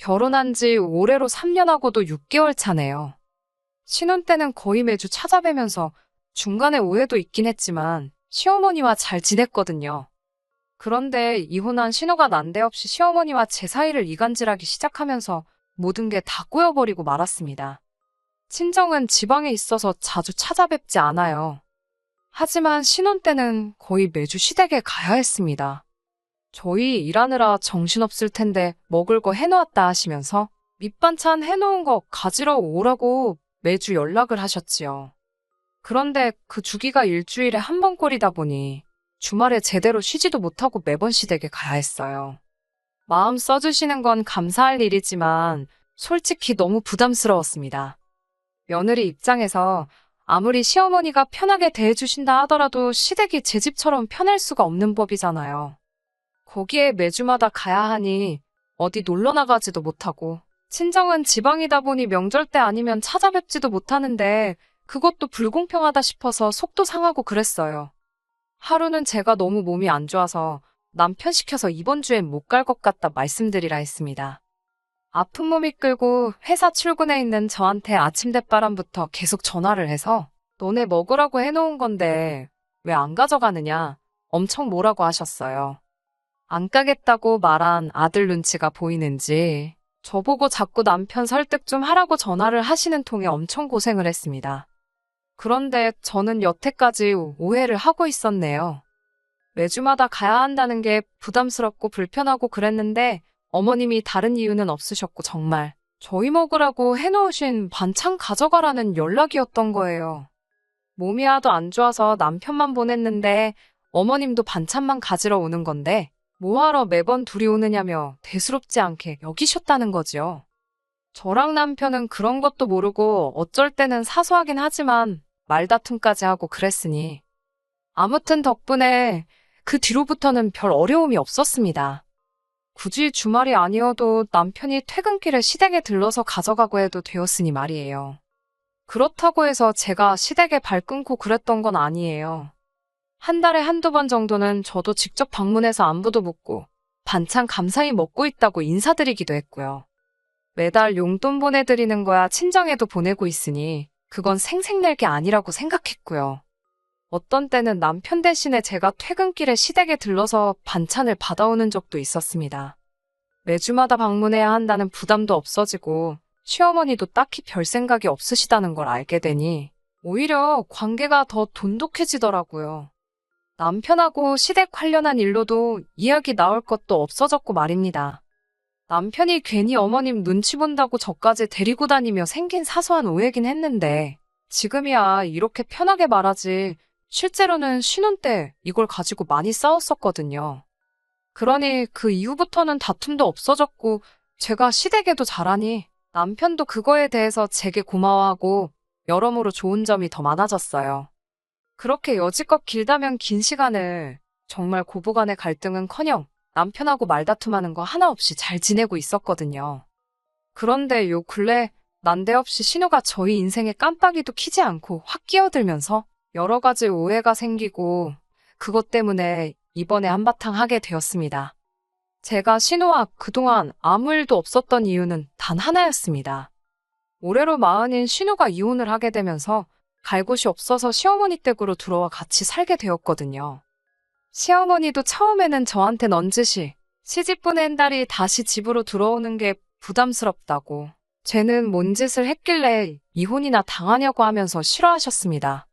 결혼한 지 올해로 3년하고도 6개월 차네요. 신혼 때는 거의 매주 찾아뵈면서 중간에 오해도 있긴 했지만 시어머니와 잘 지냈거든요. 그런데 이혼한 신호가 난데없이 시어머니와 제 사이를 이간질하기 시작하면서 모든 게 다 꼬여버리고 말았습니다. 친정은 지방에 있어서 자주 찾아뵙지 않아요. 하지만 신혼 때는 거의 매주 시댁에 가야 했습니다. 저희 일하느라 정신없을 텐데 먹을 거 해놓았다 하시면서 밑반찬 해놓은 거 가지러 오라고 매주 연락을 하셨지요. 그런데 그 주기가 일주일에 한 번꼴이다 보니 주말에 제대로 쉬지도 못하고 매번 시댁에 가야 했어요. 마음 써주시는 건 감사할 일이지만 솔직히 너무 부담스러웠습니다. 며느리 입장에서 아무리 시어머니가 편하게 대해주신다 하더라도 시댁이 제 집처럼 편할 수가 없는 법이잖아요. 거기에 매주마다 가야 하니 어디 놀러 나가지도 못하고 친정은 지방이다 보니 명절 때 아니면 찾아뵙지도 못하는데 그것도 불공평하다 싶어서 속도 상하고 그랬어요. 하루는 제가 너무 몸이 안 좋아서 남편 시켜서 이번 주엔 못 갈 것 같다 말씀드리라 했습니다. 아픈 몸 이끌고 회사 출근해 있는 저한테 아침 대바람부터 계속 전화를 해서 너네 먹으라고 해놓은 건데 왜 안 가져가느냐 엄청 뭐라고 하셨어요. 안 가겠다고 말한 아들 눈치가 보이는지 저보고 자꾸 남편 설득 좀 하라고 전화를 하시는 통에 엄청 고생을 했습니다. 그런데 저는 여태까지 오해를 하고 있었네요. 매주마다 가야 한다는 게 부담스럽고 불편하고 그랬는데 어머님이 다른 이유는 없으셨고 정말 저희 먹으라고 해놓으신 반찬 가져가라는 연락이었던 거예요. 몸이 하도 안 좋아서 남편만 보냈는데 어머님도 반찬만 가지러 오는 건데 뭐하러 매번 둘이 오느냐며 대수롭지 않게 여기셨다는 거지요. 저랑 남편은 그런 것도 모르고 어쩔 때는 사소하긴 하지만 말다툼까지 하고 그랬으니 아무튼 덕분에 그 뒤로부터는 별 어려움이 없었습니다. 굳이 주말이 아니어도 남편이 퇴근길에 시댁에 들러서 가져가고 해도 되었으니 말이에요. 그렇다고 해서 제가 시댁에 발 끊고 그랬던 건 아니에요. 한 달에 한두 번 정도는 저도 직접 방문해서 안부도 묻고 반찬 감사히 먹고 있다고 인사드리기도 했고요. 매달 용돈 보내드리는 거야 친정에도 보내고 있으니 그건 생색낼 게 아니라고 생각했고요. 어떤 때는 남편 대신에 제가 퇴근길에 시댁에 들러서 반찬을 받아오는 적도 있었습니다. 매주마다 방문해야 한다는 부담도 없어지고 시어머니도 딱히 별 생각이 없으시다는 걸 알게 되니 오히려 관계가 더 돈독해지더라고요. 남편하고 시댁 관련한 일로도 이야기 나올 것도 없어졌고 말입니다. 남편이 괜히 어머님 눈치 본다고 저까지 데리고 다니며 생긴 사소한 오해긴 했는데 지금이야 이렇게 편하게 말하지 실제로는 신혼 때 이걸 가지고 많이 싸웠었거든요. 그러니 그 이후부터는 다툼도 없어졌고 제가 시댁에도 잘하니 남편도 그거에 대해서 제게 고마워하고 여러모로 좋은 점이 더 많아졌어요. 그렇게 여지껏 길다면 긴 시간을 정말 고부간의 갈등은커녕 남편하고 말다툼하는 거 하나 없이 잘 지내고 있었거든요. 그런데 요 근래 난데없이 신호가 저희 인생에 깜빡이도 켜지 않고 확 끼어들면서 여러 가지 오해가 생기고 그것 때문에 이번에 한바탕 하게 되었습니다. 제가 신호와 그동안 아무 일도 없었던 이유는 단 하나였습니다. 올해로 마흔인 신호가 이혼을 하게 되면서 갈 곳이 없어서 시어머니 댁으로 들어와 같이 살게 되었거든요. 시어머니도 처음에는 저한테 넌지시 시집 보낸 딸이 다시 집으로 들어오는 게 부담스럽다고 쟤는 뭔 짓을 했길래 이혼이나 당하냐고 하면서 싫어하셨습니다.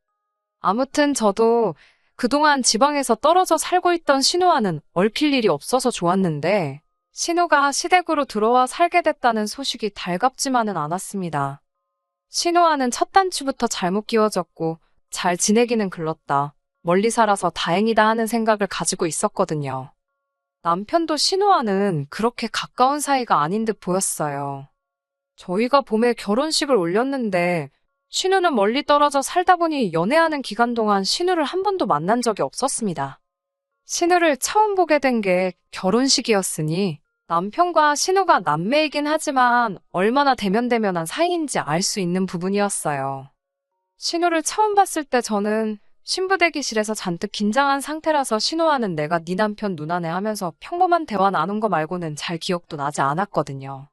아무튼 저도 그동안 지방에서 떨어져 살고 있던 신우와는 얽힐 일이 없어서 좋았는데 신우가 시댁으로 들어와 살게 됐다는 소식이 달갑지만은 않았습니다. 신우와는 첫 단추부터 잘못 끼워졌고 잘 지내기는 글렀다. 멀리 살아서 다행이다 하는 생각을 가지고 있었거든요. 남편도 신우와는 그렇게 가까운 사이가 아닌 듯 보였어요. 저희가 봄에 결혼식을 올렸는데 신우는 멀리 떨어져 살다 보니 연애하는 기간 동안 신우를 한 번도 만난 적이 없었습니다. 신우를 처음 보게 된 게 결혼식이었으니 남편과 신우가 남매이긴 하지만 얼마나 대면대면한 사이인지 알 수 있는 부분이었어요. 신우를 처음 봤을 때 저는 신부 대기실에서 잔뜩 긴장한 상태라서 신우와는 내가 네 남편 누나네 하면서 평범한 대화 나눈 거 말고는 잘 기억도 나지 않았거든요.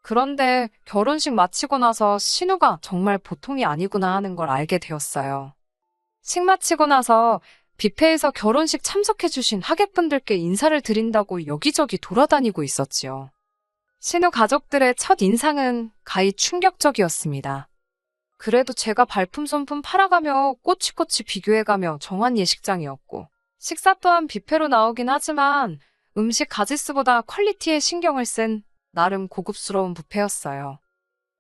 그런데 결혼식 마치고 나서 신우가 정말 보통이 아니구나 하는 걸 알게 되었어요. 식 마치고 나서 뷔페에서 결혼식 참석해주신 하객분들께 인사를 드린다고 여기저기 돌아다니고 있었지요. 신우 가족들의 첫 인상은 가히 충격적이었습니다. 그래도 제가 발품 손품 팔아가며 꼬치꼬치 비교해가며 정한 예식장이었고, 식사 또한 뷔페로 나오긴 하지만 음식 가짓수보다 퀄리티에 신경을 쓴 나름 고급스러운 뷔페였어요.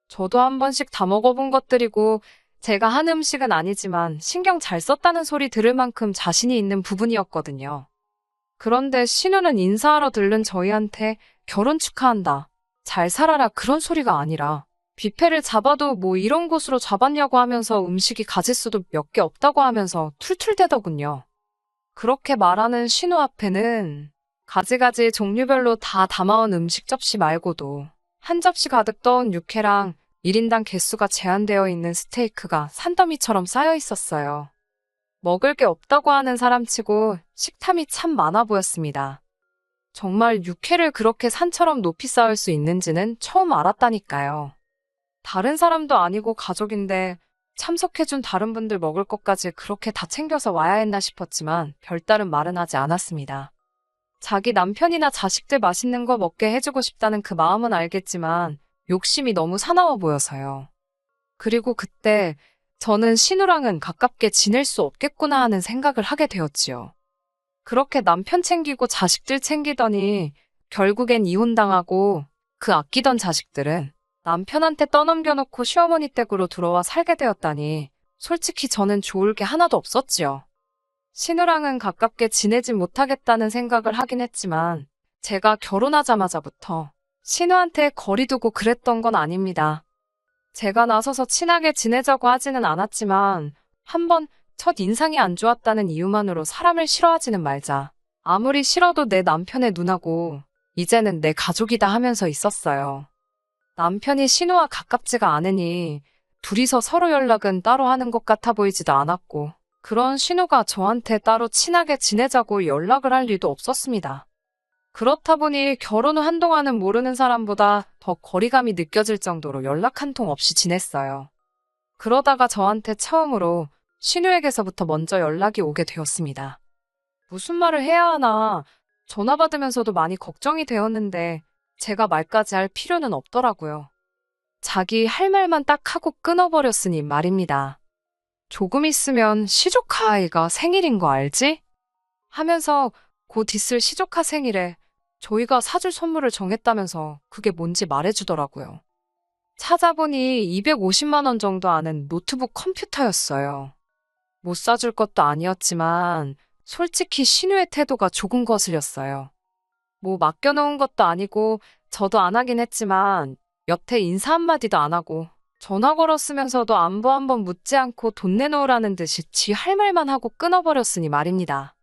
저도 한 번씩 다 먹어본 것들이고 제가 한 음식은 아니지만 신경 잘 썼다는 소리 들을 만큼 자신이 있는 부분이었거든요. 그런데 신우는 인사하러 들른 저희한테 결혼 축하한다, 잘 살아라 그런 소리가 아니라 뷔페를 잡아도 뭐 이런 곳으로 잡았냐고 하면서 음식이 가짓수도 몇 개 없다고 하면서 툴툴대더군요. 그렇게 말하는 신우 앞에는 가지가지 종류별로 다 담아온 음식 접시 말고도 한 접시 가득 떠온 육회랑 1인당 개수가 제한되어 있는 스테이크가 산더미처럼 쌓여 있었어요. 먹을 게 없다고 하는 사람치고 식탐이 참 많아 보였습니다. 정말 육회를 그렇게 산처럼 높이 쌓을 수 있는지는 처음 알았다니까요. 다른 사람도 아니고 가족인데 참석해준 다른 분들 먹을 것까지 그렇게 다 챙겨서 와야 했나 싶었지만 별다른 말은 하지 않았습니다. 자기 남편이나 자식들 맛있는 거 먹게 해주고 싶다는 그 마음은 알겠지만 욕심이 너무 사나워 보여서요. 그리고 그때 저는 신우랑은 가깝게 지낼 수 없겠구나 하는 생각을 하게 되었지요. 그렇게 남편 챙기고 자식들 챙기더니 결국엔 이혼당하고 그 아끼던 자식들은 남편한테 떠넘겨놓고 시어머니 댁으로 들어와 살게 되었다니 솔직히 저는 좋을 게 하나도 없었지요. 신우랑은 가깝게 지내진 못하겠다는 생각을 하긴 했지만 제가 결혼하자마자부터 신우한테 거리 두고 그랬던 건 아닙니다. 제가 나서서 친하게 지내자고 하지는 않았지만 한번 첫 인상이 안 좋았다는 이유만으로 사람을 싫어하지는 말자. 아무리 싫어도 내 남편의 누나고 이제는 내 가족이다 하면서 있었어요. 남편이 신우와 가깝지가 않으니 둘이서 서로 연락은 따로 하는 것 같아 보이지도 않았고 그런 신우가 저한테 따로 친하게 지내자고 연락을 할 리도 없었습니다. 그렇다 보니 결혼 후 한동안은 모르는 사람보다 더 거리감이 느껴질 정도로 연락 한 통 없이 지냈어요. 그러다가 저한테 처음으로 신우에게서부터 먼저 연락이 오게 되었습니다. 무슨 말을 해야 하나 전화 받으면서도 많이 걱정이 되었는데 제가 말까지 할 필요는 없더라고요. 자기 할 말만 딱 하고 끊어버렸으니 말입니다. 조금 있으면 시조카 아이가 생일인 거 알지? 하면서 곧 있을 시조카 생일에 저희가 사줄 선물을 정했다면서 그게 뭔지 말해주더라고요. 찾아보니 250만 원 정도 하는 노트북 컴퓨터였어요. 못 사줄 것도 아니었지만 솔직히 신우의 태도가 조금 거슬렸어요. 뭐 맡겨놓은 것도 아니고 저도 안 하긴 했지만 여태 인사 한마디도 안 하고 전화 걸었으면서도 안부 한번 묻지 않고 돈 내놓으라는 듯이 지 할 말만 하고 끊어버렸으니 말입니다.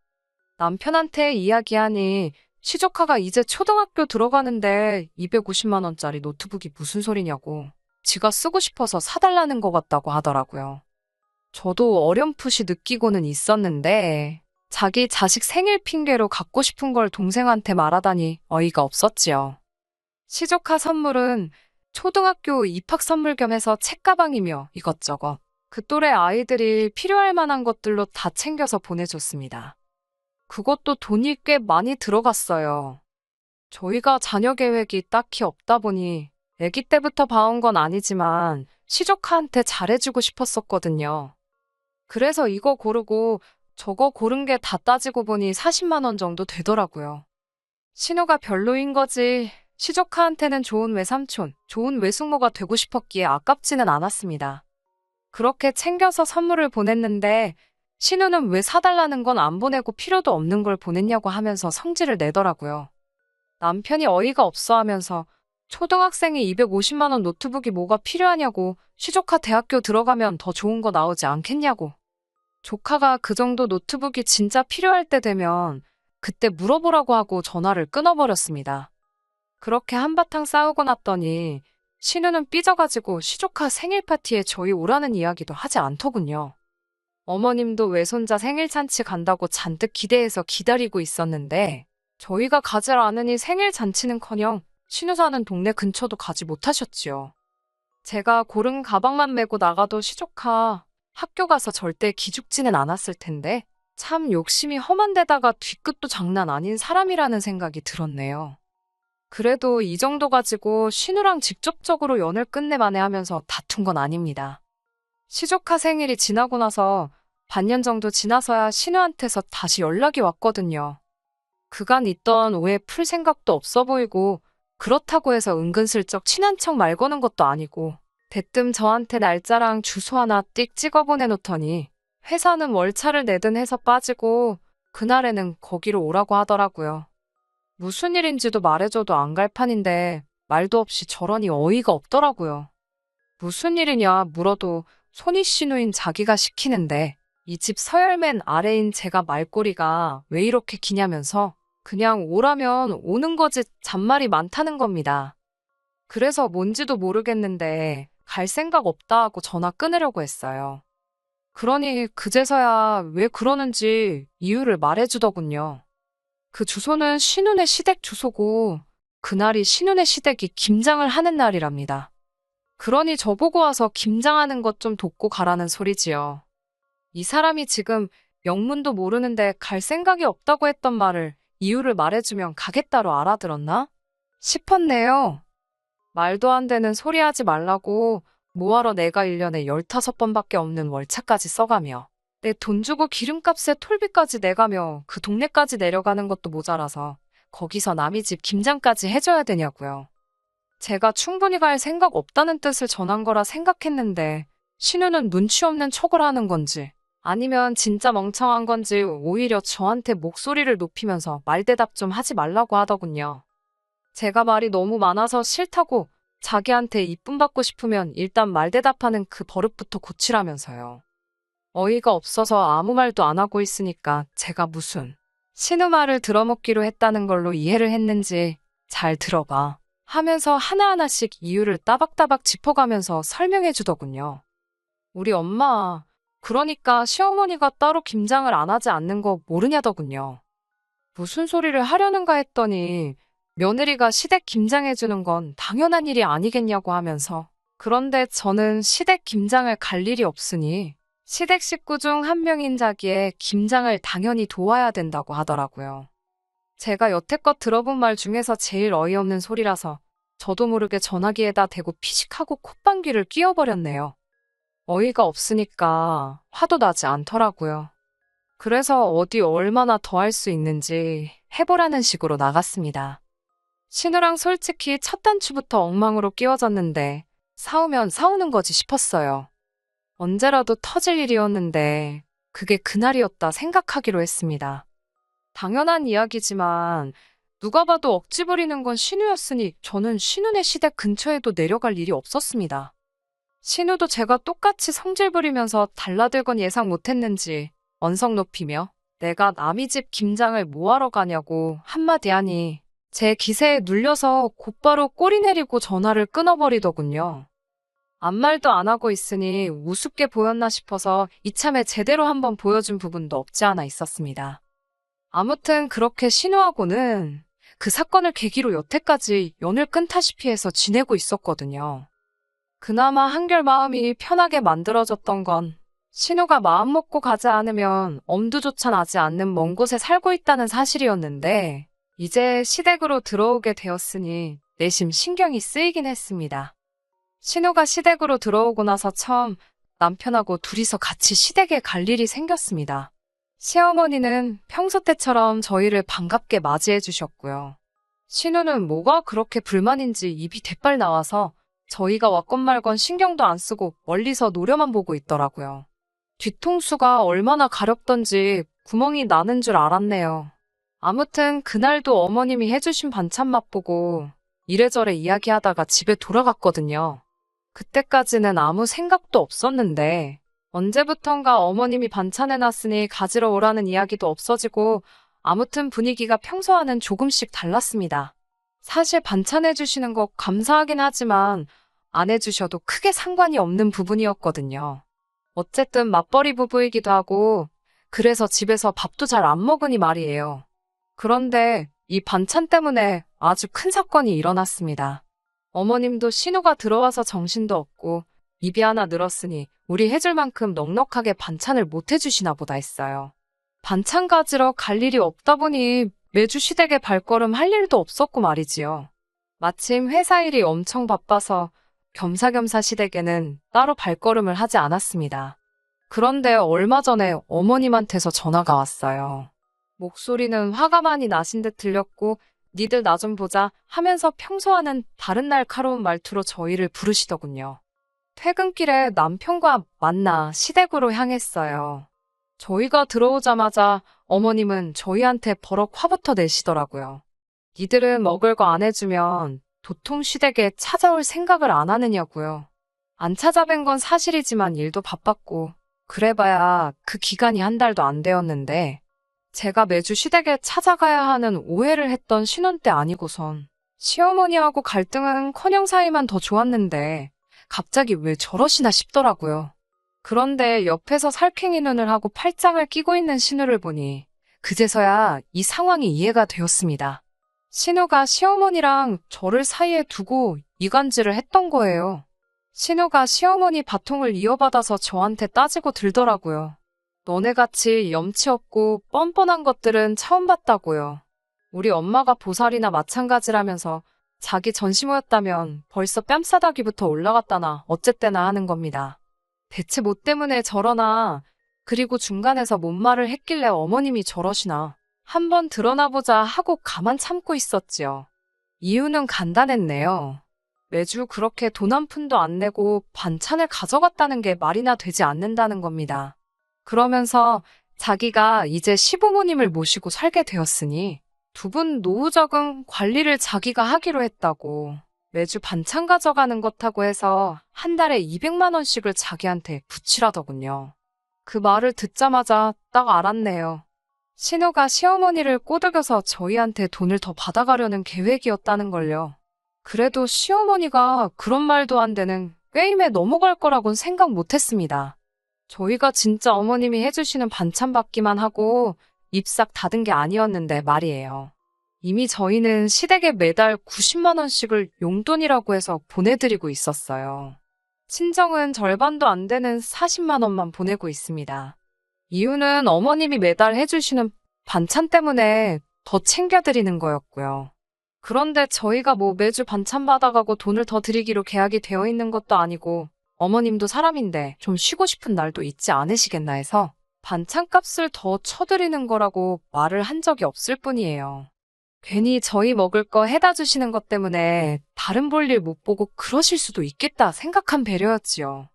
남편한테 이야기하니 시조카가 이제 초등학교 들어가는데 250만 원짜리 노트북이 무슨 소리냐고 지가 쓰고 싶어서 사달라는 것 같다고 하더라고요. 저도 어렴풋이 느끼고는 있었는데 자기 자식 생일 핑계로 갖고 싶은 걸 동생한테 말하다니 어이가 없었지요. 시조카 선물은 초등학교 입학 선물 겸 해서 책가방이며 이것저것 그 또래 아이들이 필요할 만한 것들로 다 챙겨서 보내줬습니다. 그것도 돈이 꽤 많이 들어갔어요. 저희가 자녀 계획이 딱히 없다 보니 아기 때부터 봐온 건 아니지만 시조카한테 잘해주고 싶었었거든요. 그래서 이거 고르고 저거 고른 게 다 따지고 보니 40만 원 정도 되더라고요. 신우가 별로인 거지 시조카한테는 좋은 외삼촌, 좋은 외숙모가 되고 싶었기에 아깝지는 않았습니다. 그렇게 챙겨서 선물을 보냈는데 신우는 왜 사달라는 건 안 보내고 필요도 없는 걸 보냈냐고 하면서 성질을 내더라고요. 남편이 어이가 없어 하면서 초등학생이 250만 원 노트북이 뭐가 필요하냐고 시조카 대학교 들어가면 더 좋은 거 나오지 않겠냐고. 조카가 그 정도 노트북이 진짜 필요할 때 되면 그때 물어보라고 하고 전화를 끊어버렸습니다. 그렇게 한바탕 싸우고 났더니 신우는 삐져가지고 시조카 생일 파티에 저희 오라는 이야기도 하지 않더군요. 어머님도 외손자 생일 잔치 간다고 잔뜩 기대해서 기다리고 있었는데 저희가 가질 않으니 생일 잔치는커녕 신우 사는 동네 근처도 가지 못하셨지요. 제가 고른 가방만 메고 나가도 시조카 학교 가서 절대 기죽지는 않았을 텐데 참 욕심이 험한 데다가 뒤끝도 장난 아닌 사람이라는 생각이 들었네요. 그래도 이 정도 가지고 신우랑 직접적으로 연을 끝내만해 하면서 다툰 건 아닙니다. 시조카 생일이 지나고 나서 반년 정도 지나서야 신우한테서 다시 연락이 왔거든요. 그간 있던 오해 풀 생각도 없어 보이고 그렇다고 해서 은근슬쩍 친한 척 말 거는 것도 아니고 대뜸 저한테 날짜랑 주소 하나 띡 찍어 보내놓더니 회사는 월차를 내든 해서 빠지고 그날에는 거기로 오라고 하더라고요. 무슨 일인지도 말해줘도 안 갈 판인데 말도 없이 저러니 어이가 없더라고요. 무슨 일이냐 물어도 손이 신우인 자기가 시키는데 이 집 서열맨 아래인 제가 말꼬리가 왜 이렇게 기냐면서 그냥 오라면 오는 거지 잔말이 많다는 겁니다. 그래서 뭔지도 모르겠는데 갈 생각 없다 하고 전화 끊으려고 했어요. 그러니 그제서야 왜 그러는지 이유를 말해주더군요. 그 주소는 신운의 시댁 주소고 그날이 신운의 시댁이 김장을 하는 날이랍니다. 그러니 저보고 와서 김장하는 것 좀 돕고 가라는 소리지요. 이 사람이 지금 영문도 모르는데 갈 생각이 없다고 했던 말을 이유를 말해주면 가겠다로 알아들었나? 싶었네요. 말도 안 되는 소리 하지 말라고 뭐하러 내가 1년에 15번밖에 없는 월차까지 써가며 내 돈 주고 기름값에 톨비까지 내가며 그 동네까지 내려가는 것도 모자라서 거기서 남의 집 김장까지 해줘야 되냐고요. 제가 충분히 갈 생각 없다는 뜻을 전한 거라 생각했는데 신우는 눈치 없는 척을 하는 건지 아니면 진짜 멍청한 건지 오히려 저한테 목소리를 높이면서 말대답 좀 하지 말라고 하더군요. 제가 말이 너무 많아서 싫다고 자기한테 이쁨 받고 싶으면 일단 말대답하는 그 버릇부터 고치라면서요. 어이가 없어서 아무 말도 안 하고 있으니까 제가 무슨 신우 말을 들어먹기로 했다는 걸로 이해를 했는지 잘 들어봐 하면서 하나하나씩 이유를 따박따박 짚어가면서 설명해 주더군요. 우리 엄마 그러니까 시어머니가 따로 김장을 안 하지 않는 거 모르냐더군요. 무슨 소리를 하려는가 했더니 며느리가 시댁 김장해주는 건 당연한 일이 아니겠냐고 하면서 그런데 저는 시댁 김장을 갈 일이 없으니 시댁 식구 중 한 명인 자기의 김장을 당연히 도와야 된다고 하더라고요. 제가 여태껏 들어본 말 중에서 제일 어이없는 소리라서 저도 모르게 전화기에다 대고 피식하고 콧방귀를 뀌어버렸네요. 어이가 없으니까 화도 나지 않더라고요. 그래서 어디 얼마나 더 할 수 있는지 해보라는 식으로 나갔습니다. 신우랑 솔직히 첫 단추부터 엉망으로 끼워졌는데 싸우면 싸우는 거지 싶었어요. 언제라도 터질 일이었는데 그게 그날이었다 생각하기로 했습니다. 당연한 이야기지만 누가 봐도 억지 부리는 건 신우였으니 저는 신우네 시댁 근처에도 내려갈 일이 없었습니다. 신우도 제가 똑같이 성질 부리면서 달라들건 예상 못했는지 언성 높이며 내가 남의 집 김장을 뭐하러 가냐고 한마디 하니 제 기세에 눌려서 곧바로 꼬리 내리고 전화를 끊어버리더군요. 아무 말도 안 하고 있으니 우습게 보였나 싶어서 이참에 제대로 한번 보여준 부분도 없지 않아 있었습니다. 아무튼 그렇게 신우하고는 그 사건을 계기로 여태까지 연을 끊다시피 해서 지내고 있었거든요. 그나마 한결 마음이 편하게 만들어졌던 건 신우가 마음 먹고 가지 않으면 엄두조차 나지 않는 먼 곳에 살고 있다는 사실이었는데 이제 시댁으로 들어오게 되었으니 내심 신경이 쓰이긴 했습니다. 신우가 시댁으로 들어오고 나서 처음 남편하고 둘이서 같이 시댁에 갈 일이 생겼습니다. 시어머니는 평소 때처럼 저희를 반갑게 맞이해 주셨고요. 신우는 뭐가 그렇게 불만인지 입이 대빨 나와서 저희가 왔건 말건 신경도 안 쓰고 멀리서 노려만 보고 있더라고요. 뒤통수가 얼마나 가렵던지 구멍이 나는 줄 알았네요. 아무튼 그날도 어머님이 해주신 반찬 맛보고 이래저래 이야기하다가 집에 돌아갔거든요. 그때까지는 아무 생각도 없었는데 언제부턴가 어머님이 반찬 해놨으니 가지러 오라는 이야기도 없어지고 아무튼 분위기가 평소와는 조금씩 달랐습니다. 사실 반찬 해주시는 거 감사하긴 하지만 안 해주셔도 크게 상관이 없는 부분이었거든요. 어쨌든 맞벌이 부부이기도 하고 그래서 집에서 밥도 잘 안 먹으니 말이에요. 그런데 이 반찬 때문에 아주 큰 사건이 일어났습니다. 어머님도 신우가 들어와서 정신도 없고 입이 하나 늘었으니 우리 해줄 만큼 넉넉하게 반찬을 못 해주시나 보다 했어요. 반찬 가지러 갈 일이 없다 보니 매주 시댁에 발걸음 할 일도 없었고 말이지요. 마침 회사 일이 엄청 바빠서 겸사겸사 시댁에는 따로 발걸음을 하지 않았습니다. 그런데 얼마 전에 어머님한테서 전화가 왔어요. 목소리는 화가 많이 나신 듯 들렸고 니들 나 좀 보자 하면서 평소와는 다른 날카로운 말투로 저희를 부르시더군요. 퇴근길에 남편과 만나 시댁으로 향했어요. 저희가 들어오자마자 어머님은 저희한테 버럭 화부터 내시더라고요. 니들은 먹을 거 안 해주면 도통 시댁에 찾아올 생각을 안 하느냐고요. 안 찾아뵌 건 사실이지만 일도 바빴고 그래봐야 그 기간이 한 달도 안 되었는데 제가 매주 시댁에 찾아가야 하는 오해를 했던 신혼 때 아니고선 시어머니하고 갈등은커녕 사이만 더 좋았는데 갑자기 왜 저러시나 싶더라고요. 그런데 옆에서 살쾡이 눈을 하고 팔짱을 끼고 있는 신우를 보니 그제서야 이 상황이 이해가 되었습니다. 신우가 시어머니랑 저를 사이에 두고 이간질을 했던 거예요. 신우가 시어머니 바통을 이어받아서 저한테 따지고 들더라고요. 너네같이 염치 없고 뻔뻔한 것들은 처음 봤다고요. 우리 엄마가 보살이나 마찬가지라면서 자기 전시모였다면 벌써 뺨싸다기부터 올라갔다나 어쨌대나 하는 겁니다. 대체 뭐 때문에 저러나, 그리고 중간에서 뭔 말을 했길래 어머님이 저러시나 한번 드러나보자 하고 가만 참고 있었지요. 이유는 간단했네요. 매주 그렇게 돈 한 푼도 안 내고 반찬을 가져갔다는 게 말이나 되지 않는다는 겁니다. 그러면서 자기가 이제 시부모님을 모시고 살게 되었으니 두 분 노후적은 관리를 자기가 하기로 했다고 매주 반찬 가져가는 것하고 해서 한 달에 200만 원씩을 자기한테 붙이라더군요. 그 말을 듣자마자 딱 알았네요. 신우가 시어머니를 꼬드겨서 저희한테 돈을 더 받아가려는 계획이었다는 걸요. 그래도 시어머니가 그런 말도 안 되는 꾀임에 넘어갈 거라곤 생각 못했습니다. 저희가 진짜 어머님이 해주시는 반찬 받기만 하고 입싹 닫은 게 아니었는데 말이에요. 이미 저희는 시댁에 매달 90만 원씩을 용돈이라고 해서 보내드리고 있었어요. 친정은 절반도 안 되는 40만 원만 보내고 있습니다. 이유는 어머님이 매달 해주시는 반찬 때문에 더 챙겨드리는 거였고요. 그런데 저희가 뭐 매주 반찬 받아가고 돈을 더 드리기로 계약이 되어 있는 것도 아니고 어머님도 사람인데 좀 쉬고 싶은 날도 있지 않으시겠나 해서 반찬값을 더 쳐드리는 거라고 말을 한 적이 없을 뿐이에요. 괜히 저희 먹을 거 해다 주시는 것 때문에 다른 볼일 못 보고 그러실 수도 있겠다 생각한 배려였지요.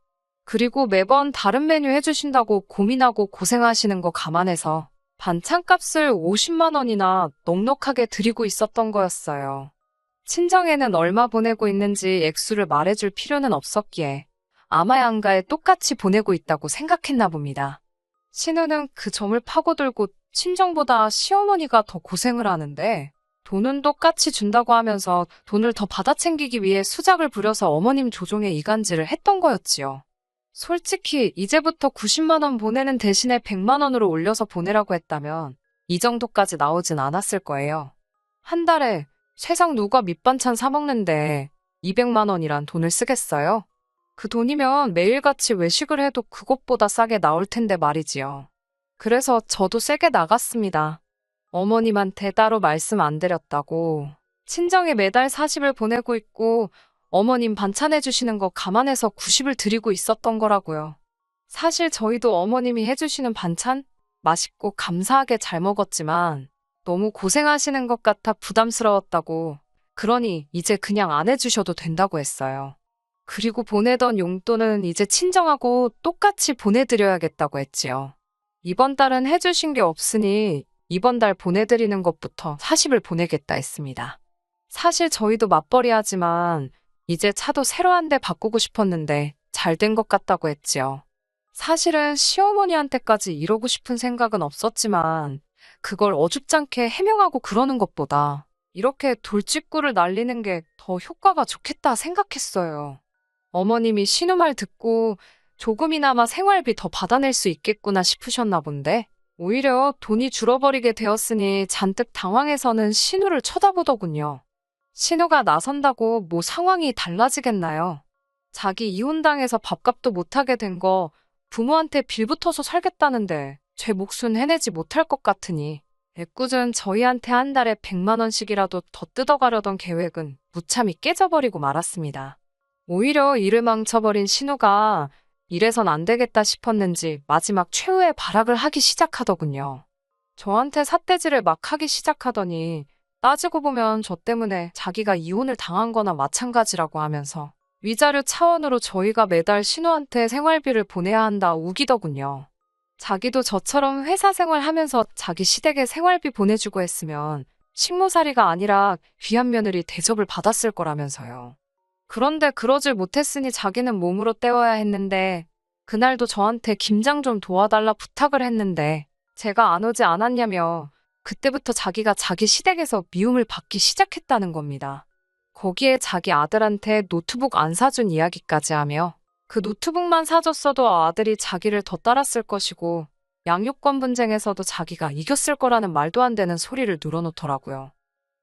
그리고 매번 다른 메뉴 해주신다고 고민하고 고생하시는 거 감안해서 반찬값을 50만 원이나 넉넉하게 드리고 있었던 거였어요. 친정에는 얼마 보내고 있는지 액수를 말해줄 필요는 없었기에 아마양가에 똑같이 보내고 있다고 생각했나 봅니다. 신우는 그 점을 파고들고 친정보다 시어머니가 더 고생을 하는데 돈은 똑같이 준다고 하면서 돈을 더 받아 챙기기 위해 수작을 부려서 어머님 조종에 이간질을 했던 거였지요. 솔직히 이제부터 90만 원 보내는 대신에 100만 원으로 올려서 보내라고 했다면 이 정도까지 나오진 않았을 거예요. 한 달에 세상 누가 밑반찬 사 먹는데 200만 원이란 돈을 쓰겠어요? 그 돈이면 매일같이 외식을 해도 그것보다 싸게 나올 텐데 말이지요. 그래서 저도 세게 나갔습니다. 어머님한테 따로 말씀 안 드렸다고. 친정에 매달 40을 보내고 있고 어머님 반찬 해주시는 거 감안해서 90을 드리고 있었던 거라고요. 사실 저희도 어머님이 해주시는 반찬 맛있고 감사하게 잘 먹었지만 너무 고생하시는 것 같아 부담스러웠다고. 그러니 이제 그냥 안 해주셔도 된다고 했어요. 그리고 보내던 용돈은 이제 친정하고 똑같이 보내드려야겠다고 했지요. 이번 달은 해주신 게 없으니 이번 달 보내드리는 것부터 40을 보내겠다 했습니다. 사실 저희도 맞벌이하지만 이제 차도 새로 한 대 바꾸고 싶었는데 잘 된 것 같다고 했지요. 사실은 시어머니한테까지 이러고 싶은 생각은 없었지만 그걸 어줍잖게 해명하고 그러는 것보다 이렇게 돌직구를 날리는 게 더 효과가 좋겠다 생각했어요. 어머님이 신우 말 듣고 조금이나마 생활비 더 받아낼 수 있겠구나 싶으셨나 본데 오히려 돈이 줄어버리게 되었으니 잔뜩 당황해서는 신우를 쳐다보더군요. 신우가 나선다고 뭐 상황이 달라지겠나요? 자기 이혼당해서 밥값도 못하게 된 거 부모한테 빌붙어서 살겠다는데 제 몫은 해내지 못할 것 같으니 애꿎은 저희한테 한 달에 100만 원씩이라도 더 뜯어가려던 계획은 무참히 깨져버리고 말았습니다. 오히려 일을 망쳐버린 신우가 이래선 안 되겠다 싶었는지 마지막 최후의 발악을 하기 시작하더군요. 저한테 삿대질을 막 하기 시작하더니 따지고 보면 저 때문에 자기가 이혼을 당한 거나 마찬가지라고 하면서 위자료 차원으로 저희가 매달 신우한테 생활비를 보내야 한다 우기더군요. 자기도 저처럼 회사 생활하면서 자기 시댁에 생활비 보내주고 했으면 식모살이가 아니라 귀한 며느리 대접을 받았을 거라면서요. 그런데 그러질 못했으니 자기는 몸으로 때워야 했는데 그날도 저한테 김장 좀 도와달라 부탁을 했는데 제가 안 오지 않았냐며 그때부터 자기가 자기 시댁에서 미움을 받기 시작했다는 겁니다. 거기에 자기 아들한테 노트북 안 사준 이야기까지 하며 그 노트북만 사줬어도 아들이 자기를 더 따랐을 것이고 양육권 분쟁에서도 자기가 이겼을 거라는 말도 안 되는 소리를 늘어놓더라고요.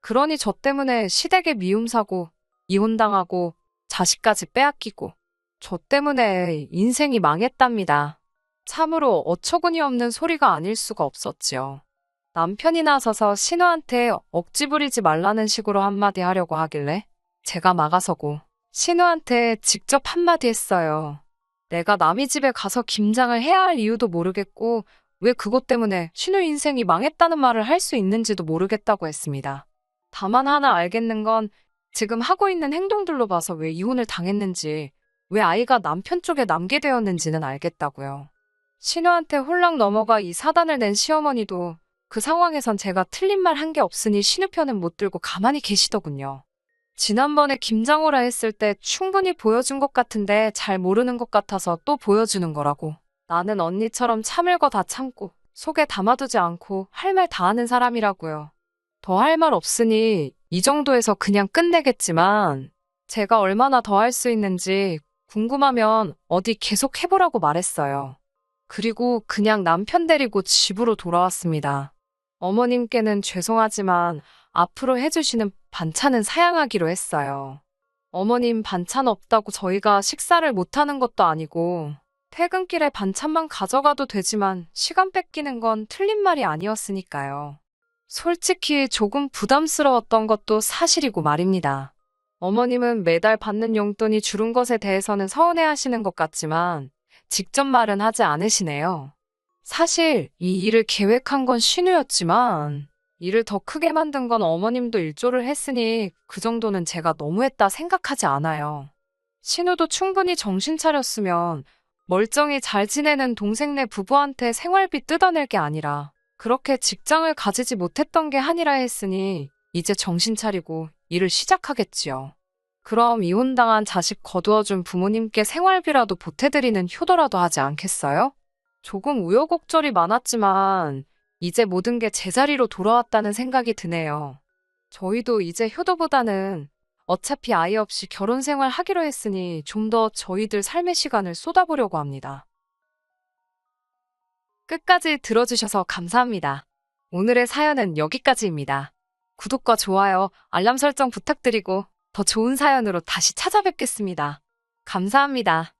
그러니 저 때문에 시댁에 미움 사고 이혼당하고 자식까지 빼앗기고 저 때문에 인생이 망했답니다. 참으로 어처구니 없는 소리가 아닐 수가 없었지요. 남편이 나서서 신우한테 억지 부리지 말라는 식으로 한마디 하려고 하길래 제가 막아서고 신우한테 직접 한마디 했어요. 내가 남의 집에 가서 김장을 해야 할 이유도 모르겠고 왜 그것 때문에 신우 인생이 망했다는 말을 할 수 있는지도 모르겠다고 했습니다. 다만 하나 알겠는 건 지금 하고 있는 행동들로 봐서 왜 이혼을 당했는지, 왜 아이가 남편 쪽에 남게 되었는지는 알겠다고요. 신우한테 홀랑 넘어가 이 사단을 낸 시어머니도 그 상황에선 제가 틀린 말 한 게 없으니 신우 편은 못 들고 가만히 계시더군요. 지난번에 김장오라 했을 때 충분히 보여준 것 같은데 잘 모르는 것 같아서 또 보여주는 거라고. 나는 언니처럼 참을 거 다 참고 속에 담아두지 않고 할 말 다 하는 사람이라고요. 더 할 말 없으니 이 정도에서 그냥 끝내겠지만 제가 얼마나 더 할 수 있는지 궁금하면 어디 계속 해보라고 말했어요. 그리고 그냥 남편 데리고 집으로 돌아왔습니다. 어머님께는 죄송하지만 앞으로 해주시는 반찬은 사양하기로 했어요. 어머님 반찬 없다고 저희가 식사를 못하는 것도 아니고 퇴근길에 반찬만 가져가도 되지만 시간 뺏기는 건 틀린 말이 아니었으니까요. 솔직히 조금 부담스러웠던 것도 사실이고 말입니다. 어머님은 매달 받는 용돈이 줄은 것에 대해서는 서운해하시는 것 같지만 직접 말은 하지 않으시네요. 사실 이 일을 계획한 건 신우였지만 일을 더 크게 만든 건 어머님도 일조를 했으니 그 정도는 제가 너무했다 생각하지 않아요. 신우도 충분히 정신 차렸으면 멀쩡히 잘 지내는 동생네 부부한테 생활비 뜯어낼 게 아니라 그렇게 직장을 가지지 못했던 게 한이라 했으니 이제 정신 차리고 일을 시작하겠지요. 그럼 이혼당한 자식 거두어준 부모님께 생활비라도 보태드리는 효도라도 하지 않겠어요? 조금 우여곡절이 많았지만 이제 모든 게 제자리로 돌아왔다는 생각이 드네요. 저희도 이제 효도보다는 어차피 아이 없이 결혼 생활 하기로 했으니 좀 더 저희들 삶의 시간을 쏟아보려고 합니다. 끝까지 들어주셔서 감사합니다. 오늘의 사연은 여기까지입니다. 구독과 좋아요, 알람 설정 부탁드리고 더 좋은 사연으로 다시 찾아뵙겠습니다. 감사합니다.